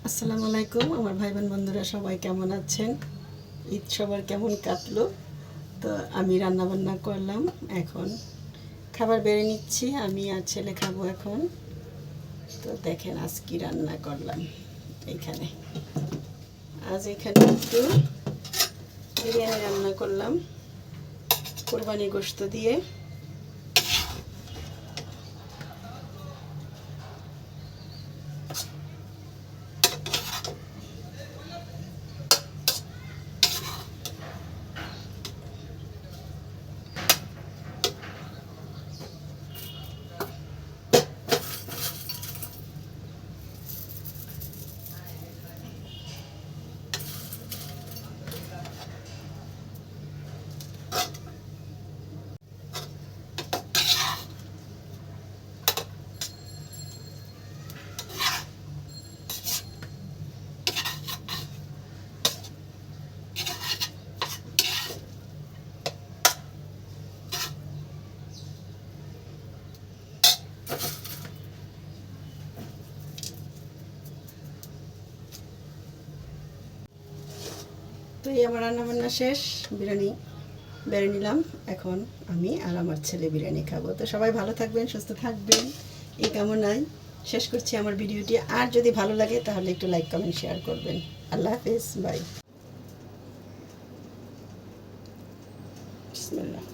আসসালামু আলাইকুম আমার ভাই বোন বন্ধুরা সবাই কেমন আছেন? ঈদ সবার কেমন কাটলো? তো আমি রান্না বান্না করলাম, এখন খাবার বেড়ে নিচ্ছি। আমি আর ছেলে খাবো এখন। তো দেখেন আজ কি রান্না করলাম। এইখানে এখানে একটু বিরিয়ানি রান্না করলাম কোরবানি গোশত দিয়ে। তো এই আমার রান্নাবান্না শেষ, বিরিয়ানি বেড়ে নিলাম। এখন আমি আর আমার ছেলে বিরিয়ানি খাবো। তো সবাই ভালো থাকবেন, সুস্থ থাকবেন, এই কামনায় শেষ করছি আমার ভিডিওটি। আর যদি ভালো লাগে তাহলে একটু লাইক কমেন্ট শেয়ার করবেন। আল্লাহ হাফেজ, বাই। বিসমিল্লাহ।